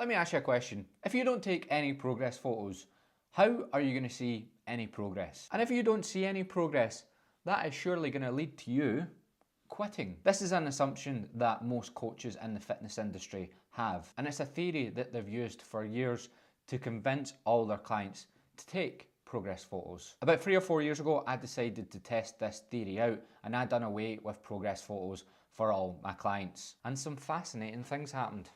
Let me ask you a question. If you don't take any progress photos, how are you going to see any progress? And if you don't see any progress, that is surely going to lead to you quitting. This is an assumption that most coaches in the fitness industry have, and it's a theory that they've used for years to convince all their clients to take progress photos. About 3 or 4 years ago, I decided to test this theory out, and I done away with progress photos for all my clients. And some fascinating things happened.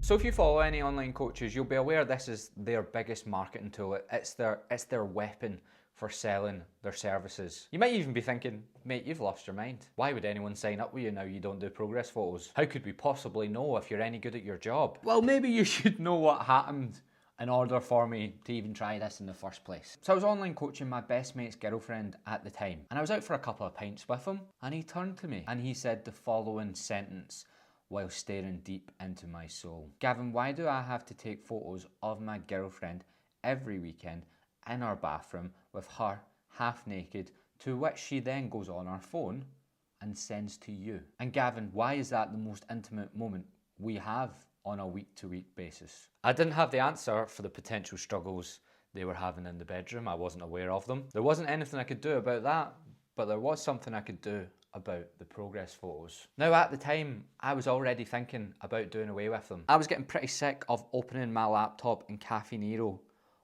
So if you follow any online coaches, you'll be aware this is their biggest marketing tool. It's their weapon for selling their services. You might even be thinking, mate, you've lost your mind. Why would anyone sign up with you now you don't do progress photos? How could we possibly know if you're any good at your job? Well, maybe you should know what happened in order for me to even try this in the first place. So I was online coaching my best mate's girlfriend at the time, and I was out for a couple of pints with him, and he turned to me and he said the following sentence while staring deep into my soul. Gavin, why do I have to take photos of my girlfriend every weekend in our bathroom with her half naked, to which she then goes on her phone and sends to you? And Gavin, why is that the most intimate moment we have on a week-to-week basis? I didn't have the answer for the potential struggles they were having in the bedroom. I wasn't aware of them. There wasn't anything I could do about that, but there was something I could do about the progress photos. Now, at the time, I was already thinking about doing away with them. I was getting pretty sick of opening my laptop in Cafe Nero,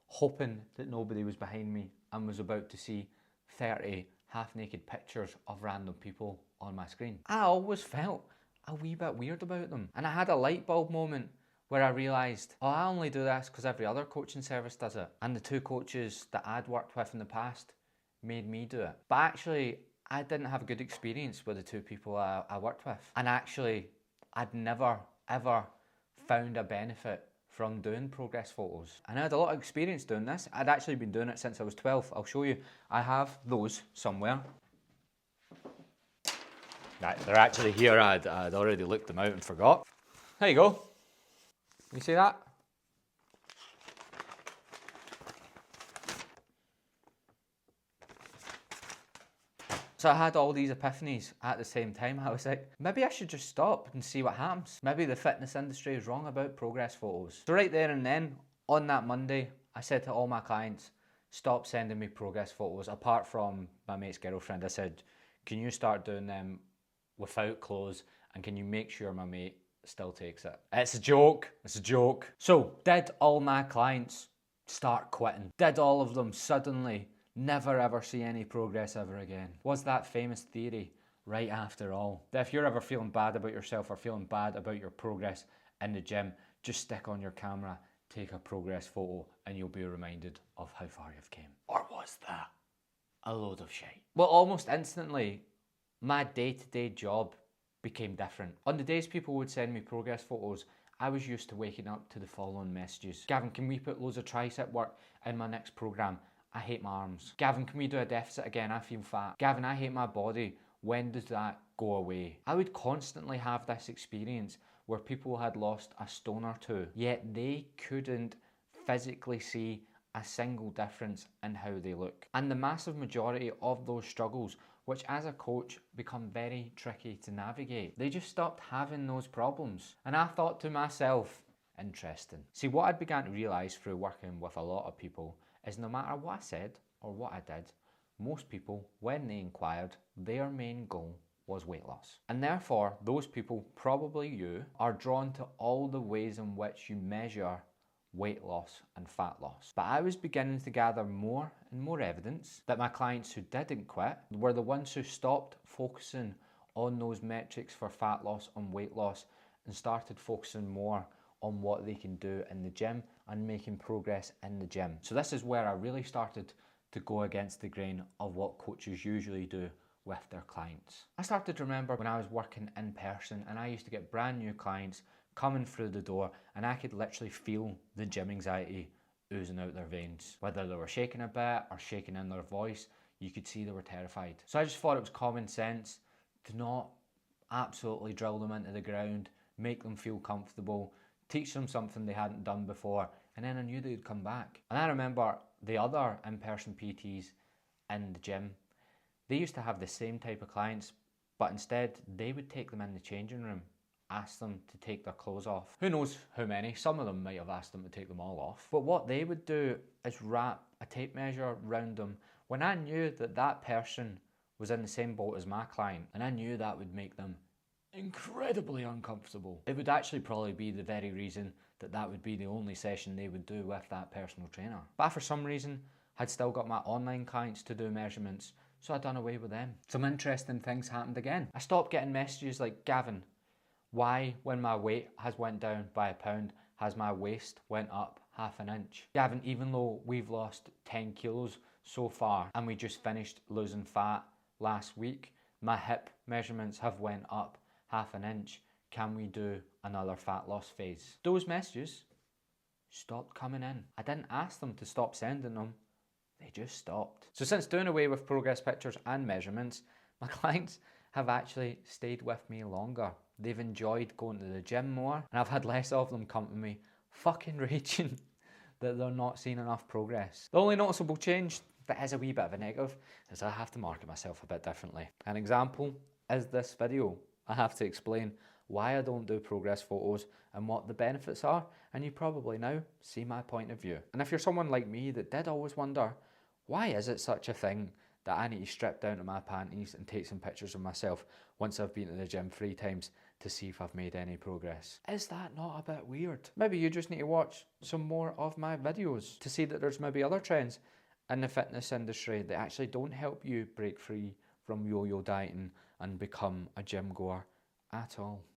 hoping that nobody was behind me and was about to see 30 half-naked pictures of random people on my screen. I always felt a wee bit weird about them. And I had a light bulb moment where I realised, oh, I only do this because every other coaching service does it. And the 2 coaches that I'd worked with in the past made me do it. But actually, I didn't have a good experience with the 2 people I worked with. And actually, I'd never, ever found a benefit from doing progress photos. And I had a lot of experience doing this. I'd actually been doing it since I was 12. I'll show you. I have those somewhere. Right, they're actually here. I'd already looked them out and forgot. There you go. You see that? So I had all these epiphanies at the same time. I was like, maybe I should just stop and see what happens. Maybe the fitness industry is wrong about progress photos. So right there and then, on that Monday, I said to all my clients, stop sending me progress photos. Apart from my mate's girlfriend, I said, can you start doing them without clothes, and can you make sure my mate still takes it? It's a joke. It's a joke. So did all my clients start quitting? Did all of them suddenly never ever see any progress ever again? Was that famous theory right after all? That if you're ever feeling bad about yourself or feeling bad about your progress in the gym, just stick on your camera, take a progress photo, and you'll be reminded of how far you've came. Or was that a load of shite? Well, almost instantly, my day-to-day job became different. On the days people would send me progress photos, I was used to waking up to the following messages. Gavin, can we put loads of tricep work in my next program? I hate my arms. Gavin, can we do a deficit again? I feel fat. Gavin, I hate my body. When does that go away? I would constantly have this experience where people had lost a stone or 2, yet they couldn't physically see a single difference in how they look. And the massive majority of those struggles, which as a coach become very tricky to navigate, they just stopped having those problems. And I thought to myself, interesting. See, what I began to realise through working with a lot of people is no matter what I said or what I did, most people, when they inquired, their main goal was weight loss. And therefore, those people, probably you, are drawn to all the ways in which you measure weight loss and fat loss. But I was beginning to gather more and more evidence that my clients who didn't quit were the ones who stopped focusing on those metrics for fat loss and weight loss and started focusing more on what they can do in the gym and making progress in the gym. So this is where I really started to go against the grain of what coaches usually do with their clients. I started to remember when I was working in person and I used to get brand new clients coming through the door and I could literally feel the gym anxiety oozing out their veins. Whether they were shaking a bit or shaking in their voice, you could see they were terrified. So I just thought it was common sense to not absolutely drill them into the ground, make them feel comfortable, teach them something they hadn't done before, and then I knew they'd come back. And I remember the other in-person PTs in the gym, they used to have the same type of clients, but instead they would take them in the changing room asked them to take their clothes off. Who knows how many? Some of them might have asked them to take them all off. But what they would do is wrap a tape measure around them when I knew that that person was in the same boat as my client, and I knew that would make them incredibly uncomfortable. It would actually probably be the very reason that that would be the only session they would do with that personal trainer. But for some reason, I'd still got my online clients to do measurements, so I'd done away with them. Some interesting things happened again. I stopped getting messages like, Gavin, why when my weight has went down by £1 has my waist went up half an inch? Gavin, even though we've lost 10 kilos so far and we just finished losing fat last week, my hip measurements have went up half an inch. Can we do another fat loss phase? Those messages stopped coming in. I didn't ask them to stop sending them. They just stopped. So since doing away with progress pictures and measurements, my clients have actually stayed with me longer. They've enjoyed going to the gym more, and I've had less of them come to me fucking raging that they're not seeing enough progress. The only noticeable change that is a wee bit of a negative is I have to market myself a bit differently. An example is this video. I have to explain why I don't do progress photos and what the benefits are, and you probably now see my point of view. And if you're someone like me that did always wonder, why is it such a thing that I need to strip down to my panties and take some pictures of myself once I've been to the gym 3 times to see if I've made any progress? Is that not a bit weird? Maybe you just need to watch some more of my videos to see that there's maybe other trends in the fitness industry that actually don't help you break free from yo-yo dieting and become a gym goer at all.